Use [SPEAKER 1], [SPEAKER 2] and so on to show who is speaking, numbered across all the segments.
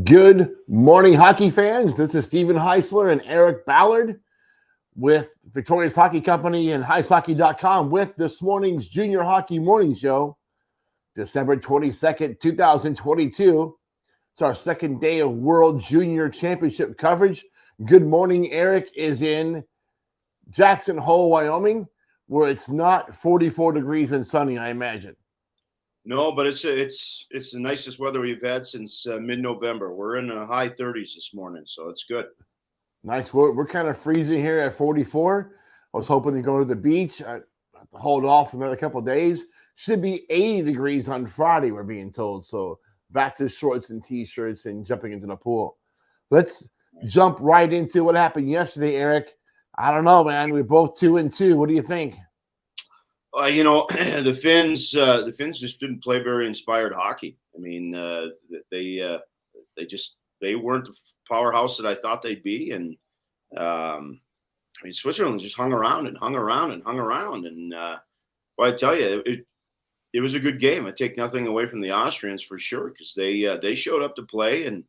[SPEAKER 1] Good morning, hockey fans. This is Stephen Heisler and Eric Ballard with Victoria's Hockey Company and HeisHockey.com with this morning's Junior Hockey Morning Show, December 22nd, 2022. It's our second day of World Junior Championship coverage. Good morning. Eric is in Jackson Hole, Wyoming, where it's not 44 degrees and sunny, I imagine.
[SPEAKER 2] No, but it's the nicest weather we've had since mid-November. We're in the high 30s this morning, so it's good.
[SPEAKER 1] Nice. We're kind of freezing here at 44. I was hoping to go to the beach. I have to hold off another couple of days. Should be 80 degrees on Friday, we're being told. So back to shorts and T-shirts and jumping into the pool. Let's jump right into what happened yesterday, Eric. I don't know, man. We're both 2-2. What do you think?
[SPEAKER 2] The Finns just didn't play very inspired hockey. I mean, they weren't the powerhouse that I thought they'd be, and Switzerland just hung around. And I tell you, it was a good game. I take nothing away from the Austrians for sure, because they showed up to play, and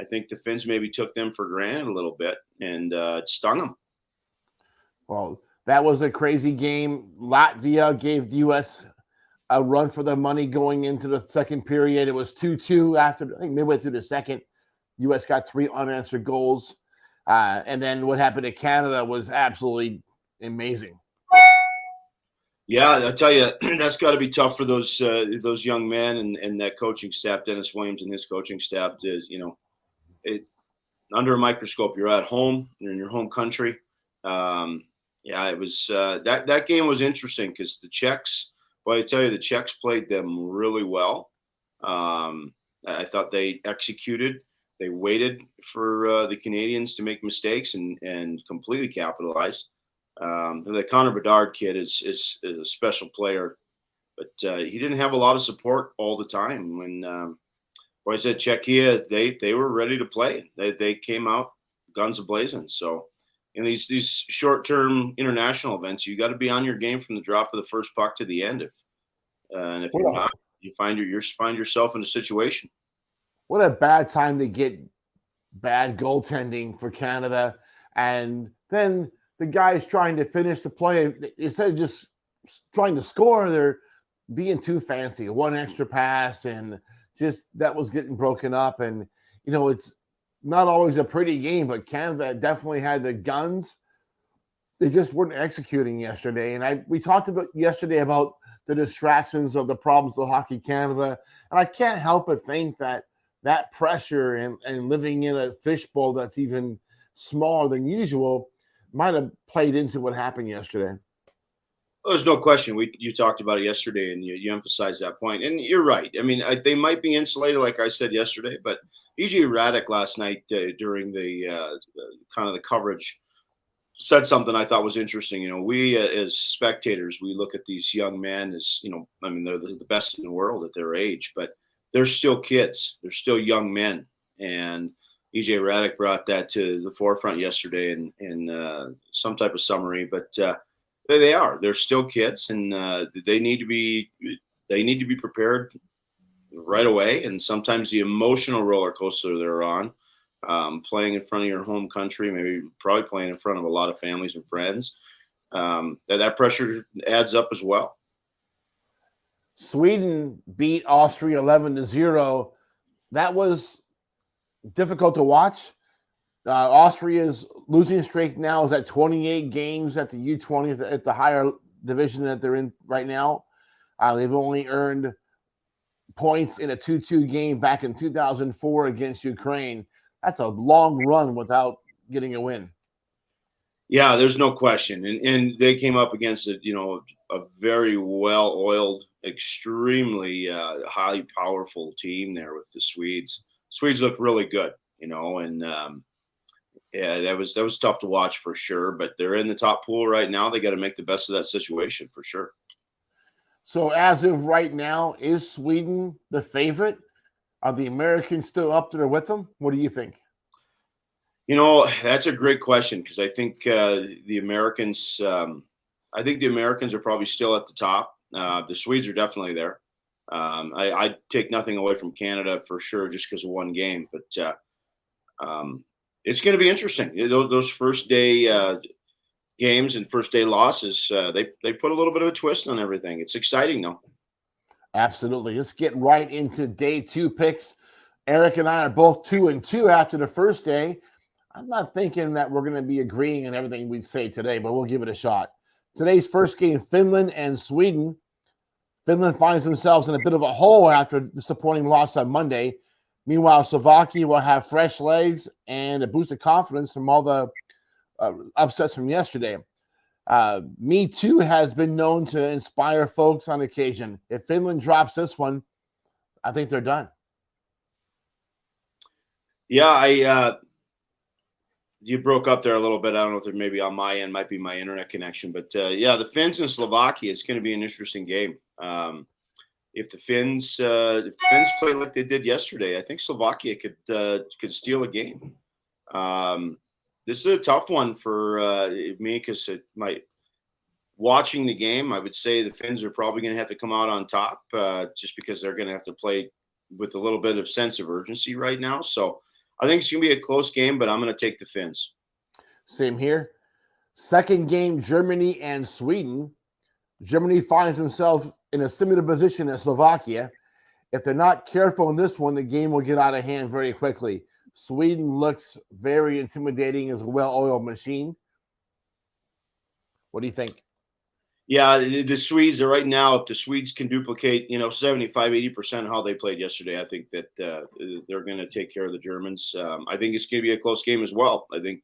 [SPEAKER 2] I think the Finns maybe took them for granted a little bit, and it stung them.
[SPEAKER 1] Well, that was a crazy game. Latvia gave the U.S. a run for their money going into the second period. It was 2-2 after, I think, midway through the second. U.S. got 3 unanswered goals. And then what happened to Canada was absolutely amazing.
[SPEAKER 2] Yeah, I tell you, that's got to be tough for those young men and that coaching staff, Dennis Williams and his coaching staff. Under a microscope, you're at home, you're in your home country. Yeah, it was that game was interesting because the Czechs. Well, I tell you, the Czechs played them really well. I thought they executed. They waited for the Canadians to make mistakes and completely capitalized. The Connor Bedard kid is a special player, but he didn't have a lot of support all the time. When I said Czechia, they were ready to play. They came out guns a-blazing. So. In these short-term international events, you got to be on your game from the drop of the first puck to the end. If you're not, you find yourself in a situation.
[SPEAKER 1] What a bad time to get bad goaltending for Canada, and then the guys trying to finish the play instead of just trying to score, they're being too fancy. One extra pass, and just that was getting broken up. And it's not always a pretty game, but Canada definitely had the guns. They just weren't executing yesterday. And we talked about yesterday about the distractions of the problems of Hockey Canada. And I can't help but think that pressure and living in a fishbowl that's even smaller than usual might have played into what happened yesterday.
[SPEAKER 2] Well, there's no question. You talked about it yesterday, and you emphasized that point. And you're right. I mean, they might be insulated, like I said yesterday, but E.J. Radek last night during the kind of the coverage said something I thought was interesting. We as spectators, we look at these young men as, they're the best in the world at their age, but they're still kids. They're still young men. And E.J. Radek brought that to the forefront yesterday in some type of summary, but they are. They're still kids, and they need to be prepared right away. And sometimes the emotional roller coaster they're on, playing in front of your home country, probably playing in front of a lot of families and friends, that pressure adds up as well.
[SPEAKER 1] Sweden beat Austria 11-0. That was difficult to watch. Austria's losing streak now is at 28 games at the U20 at the higher division that they're in right now. They've only earned points in a 2-2 game back in 2004 against Ukraine. That's a long run without getting a win.
[SPEAKER 2] Yeah, there's no question. And they came up against a very well-oiled, extremely highly powerful team there with the Swedes. Swedes look really good, and yeah, that was tough to watch for sure, but they're in the top pool right now. They got to make the best of that situation for sure.
[SPEAKER 1] So as of right now, is Sweden the favorite? Are the Americans still up there with them? What do you think?
[SPEAKER 2] That's a great question, because I think the Americans are probably still at the top. The Swedes are definitely there. I'd take nothing away from Canada for sure, just because of one game. But it's going to be interesting. Those first day games and first day losses, they put a little bit of a twist on everything. It's exciting though.
[SPEAKER 1] Absolutely. Let's get right into day 2 picks. Eric and I are both 2-2 after the first day. I'm not thinking that we're going to be agreeing on everything we say today, but we'll give it a shot. Today's first game, Finland and Sweden. Finland finds themselves in a bit of a hole after a disappointing loss on Monday. Meanwhile, Slovakia will have fresh legs and a boost of confidence from all the upsets from yesterday. Me Too has been known to inspire folks on occasion. If Finland drops this one, I think they're done.
[SPEAKER 2] Yeah, you broke up there a little bit. I don't know if they're maybe on my end, might be my internet connection, but yeah, the Finns and Slovakia is going to be an interesting game. If the Finns play like they did yesterday, I think Slovakia could steal a game. This is a tough one for me because watching the game, I would say the Finns are probably going to have to come out on top just because they're going to have to play with a little bit of sense of urgency right now. So I think it's going to be a close game, but I'm going to take the Finns.
[SPEAKER 1] Same here. Second game, Germany and Sweden. Germany finds themselves in a similar position as Slovakia. If they're not careful in this one, the game will get out of hand very quickly. Sweden looks very intimidating as a well-oiled machine. What do you think?
[SPEAKER 2] Yeah, the Swedes are right now, if the Swedes can duplicate, 75, 80% how they played yesterday, I think that they're going to take care of the Germans. I think it's going to be a close game as well. I think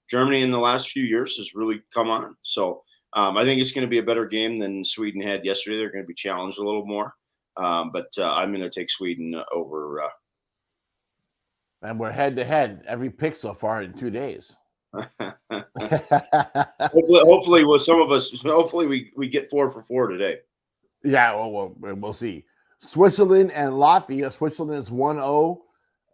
[SPEAKER 2] Germany in the last few years has really come on. So I think it's going to be a better game than Sweden had yesterday. They're going to be challenged a little more. But I'm going to take Sweden over.
[SPEAKER 1] And we're head-to-head every pick so far in 2 days.
[SPEAKER 2] hopefully with some of us, hopefully we get 4 for 4 today.
[SPEAKER 1] Yeah, we'll see. Switzerland and Latvia. Switzerland is 1-0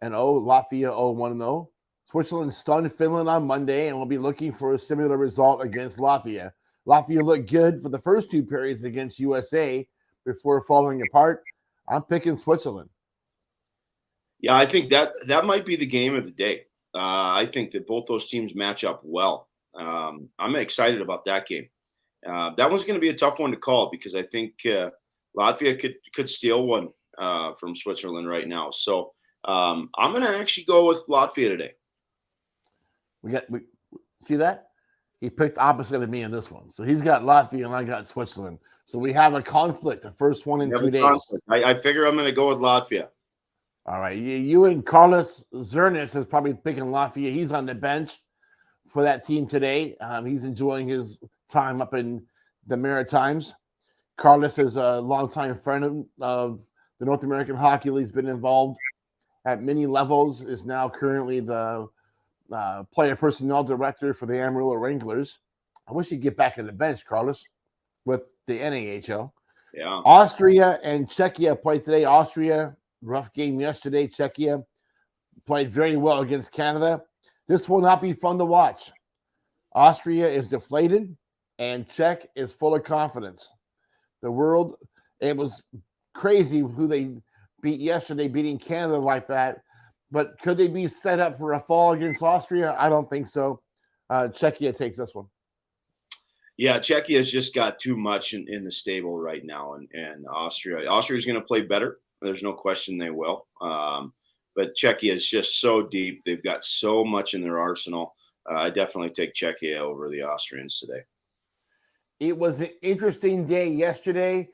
[SPEAKER 1] and 0. Latvia 0-1-0. Switzerland stunned Finland on Monday and will be looking for a similar result against Latvia. Latvia looked good for the first 2 periods against USA before falling apart. I'm picking Switzerland.
[SPEAKER 2] Yeah, I think that might be the game of the day. I think that both those teams match up well. I'm excited about that game. That one's going to be a tough one to call because I think Latvia could steal one from Switzerland right now. So I'm going to actually go with Latvia today.
[SPEAKER 1] We see that? He picked opposite of me in this one. So he's got Latvia and I got Switzerland. So we have a conflict, the first one in 2 days.
[SPEAKER 2] I figure I'm going to go with Latvia.
[SPEAKER 1] All right. You and Carlos Zernis is probably picking Latvia. He's on the bench for that team today. He's enjoying his time up in the Maritimes. Carlos is a longtime friend of the North American Hockey League. He's been involved at many levels, is now currently the player personnel director for the Amarillo Wranglers. I wish you'd get back on the bench, Carlos, with the NAHL.
[SPEAKER 2] Yeah.
[SPEAKER 1] Austria and Czechia played today. Austria, rough game yesterday. Czechia played very well against Canada. This will not be fun to watch. Austria is deflated, and Czech is full of confidence. The world, it was crazy who they beat yesterday, beating Canada like that. But could they be set up for a fall against Austria? I don't think so. Czechia takes this one.
[SPEAKER 2] Yeah, Czechia's just got too much in the stable right now, and Austria's going to play better. There's no question they will. But Czechia is just so deep. They've got so much in their arsenal. I definitely take Czechia over the Austrians today.
[SPEAKER 1] It was an interesting day yesterday.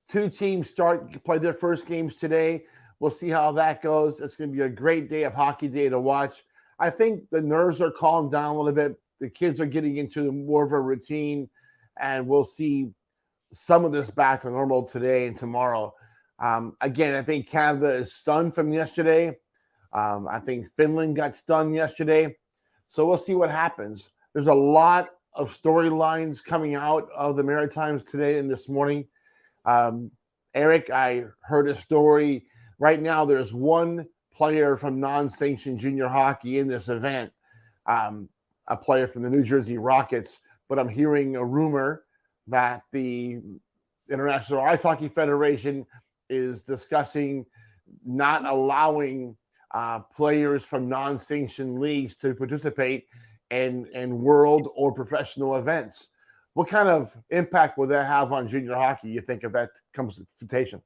[SPEAKER 1] 2 teams play their first games today. We'll see how that goes. It's going to be a great day of hockey day to watch. I think the nerves are calmed down a little bit. The kids are getting into more of a routine, and we'll see some of this back to normal today and tomorrow. Again, I think Canada is stunned from yesterday. I think Finland got stunned yesterday. So we'll see what happens. There's a lot of storylines coming out of the Maritimes today and this morning. Eric, I heard a story. Right now, there's one player from non-sanctioned junior hockey in this event, a player from the New Jersey Rockets. But I'm hearing a rumor that the International Ice Hockey Federation is discussing not allowing players from non-sanctioned leagues to participate in world or professional events. What kind of impact will that have on junior hockey, you think, if that comes to fruition?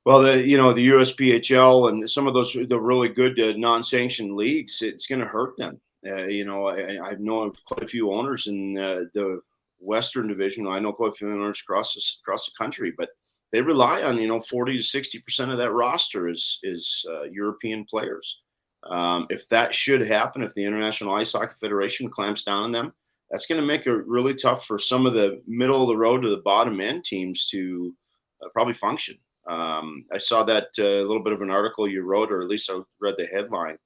[SPEAKER 2] Well, the USPHL and some of the really good non-sanctioned leagues, it's going to hurt them. I've known quite a few owners in the Western Division. I know quite a few owners across the country, but they rely on 40 to 60% of that roster is European players. If that should happen, if the International Ice Hockey Federation clamps down on them, that's going to make it really tough for some of the middle of the road to the bottom end teams to probably function. I saw that a little bit of an article you wrote, or at least I read the headline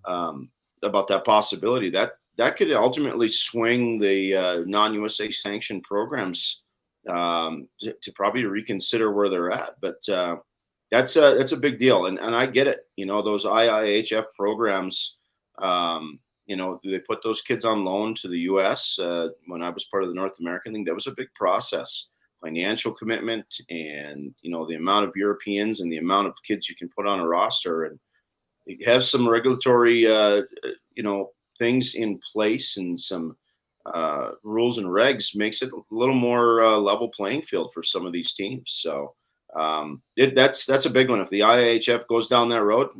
[SPEAKER 2] about that possibility. That could ultimately swing the non-USA sanctioned programs to probably reconsider where they're at. But that's a big deal, and I get it. Those IIHF programs. They put those kids on loan to the U.S. When I was part of the North American League. That was a big process. Financial commitment and the amount of Europeans and the amount of kids you can put on a roster, and you have some regulatory things in place and some rules and regs makes it a little more level playing field for some of these teams. So that's a big one. If the IIHF goes down that road,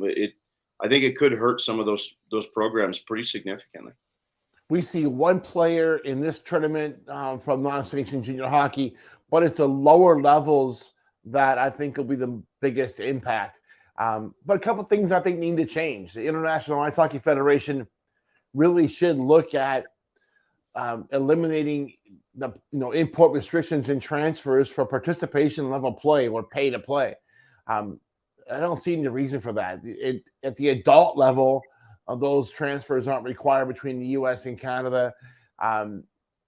[SPEAKER 2] I think it could hurt some of those programs pretty significantly.
[SPEAKER 1] We see one player in this tournament from non-sanctioned junior hockey, but it's the lower levels that I think will be the biggest impact. But a couple of things I think need to change. The International Ice Hockey Federation really should look at eliminating the import restrictions and transfers for participation level play or pay to play. I don't see any reason for that. At the adult level, those transfers aren't required between the U.S. and Canada.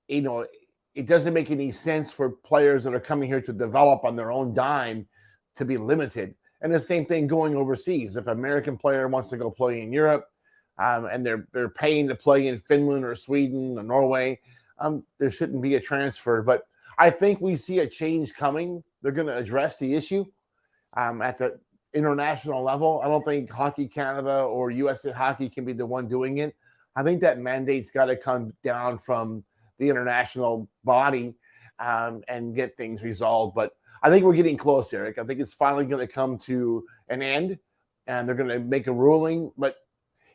[SPEAKER 1] It doesn't make any sense for players that are coming here to develop on their own dime to be limited. And the same thing going overseas. If an American player wants to go play in Europe and they're paying to play in Finland or Sweden or Norway, there shouldn't be a transfer. But I think we see a change coming. They're going to address the issue at the international level. I don't think Hockey Canada or USA Hockey can be the one doing it. I think that mandate's got to come down from the international body and get things resolved. But I think we're getting close, Eric. I think it's finally going to come to an end, and they're going to make a ruling. But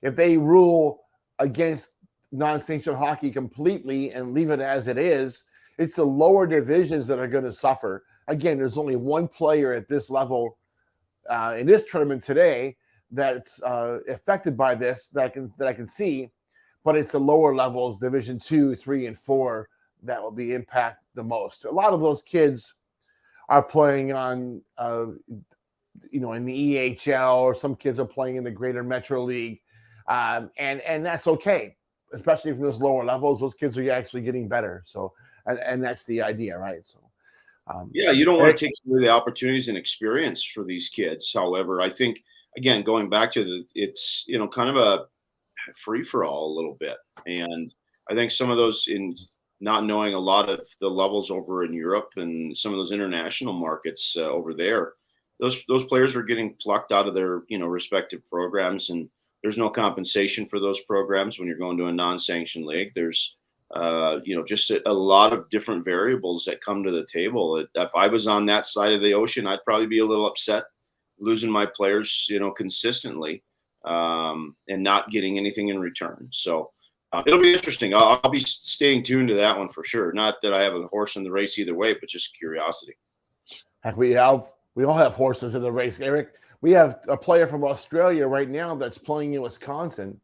[SPEAKER 1] if they rule against non-sanctioned hockey completely and leave it as it is, it's the lower divisions that are going to suffer. Again, there's only one player at this level in this tournament today that's affected by this that I can see, but it's the lower levels, Division 2, 3, and 4, that will be impacted the most. A lot of those kids are playing on, in the EHL, or some kids are playing in the Greater Metro League, and that's okay, especially from those lower levels. Those kids are actually getting better. So, and that's the idea, right? So.
[SPEAKER 2] You don't want to take away the opportunities and experience for these kids. However, I think, again, going back to it's kind of a free for all a little bit, and I think some of those, in not knowing a lot of the levels over in Europe and some of those international markets over there, those players are getting plucked out of their respective programs, and there's no compensation for those programs when you're going to a non-sanctioned league. There's just a lot of different variables that come to the table. If I was on that side of the ocean, I'd probably be a little upset losing my players, consistently, and not getting anything in return. So it'll be interesting. I'll be staying tuned to that one for sure. Not that I have a horse in the race either way, but just curiosity.
[SPEAKER 1] Heck, we all have horses in the race, Eric. We have a player from Australia right now that's playing in Wisconsin,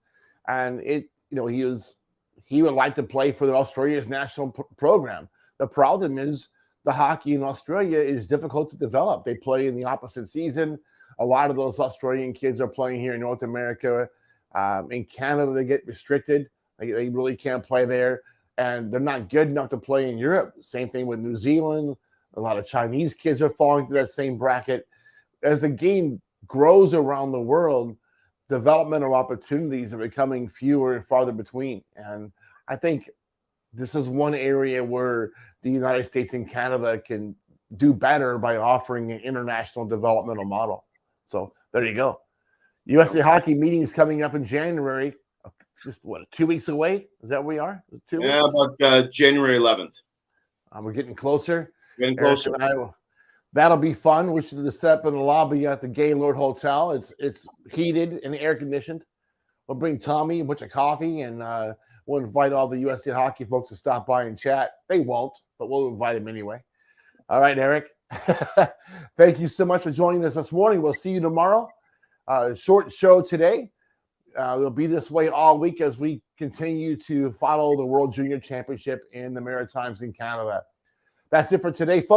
[SPEAKER 1] and he would like to play for the Australia's national program. The problem is the hockey in Australia is difficult to develop. They play in the opposite season. A lot of those Australian kids are playing here in North America. In Canada, they get restricted. They really can't play there, and they're not good enough to play in Europe. Same thing with New Zealand. A lot of Chinese kids are falling through that same bracket. As the game grows around the world, developmental opportunities are becoming fewer and farther between. And I think this is one area where the United States and Canada can do better by offering an international developmental model. So there you go. USA Hockey meetings coming up in January. Just what, 2 weeks away? Is that where we are? 2 weeks?
[SPEAKER 2] About January 11th.
[SPEAKER 1] We're getting closer.
[SPEAKER 2] Getting closer.
[SPEAKER 1] That'll be fun. We should set up in the lobby at the Gaylord Hotel. It's heated and air conditioned. We'll bring Tommy a bunch of coffee, and we'll invite all the USA Hockey folks to stop by and chat. They won't, but we'll invite them anyway. All right, Eric. Thank you so much for joining us this morning. We'll see you tomorrow. Short show today. It'll be this way all week as we continue to follow the World Junior Championship in the Maritimes in Canada. That's it for today, folks.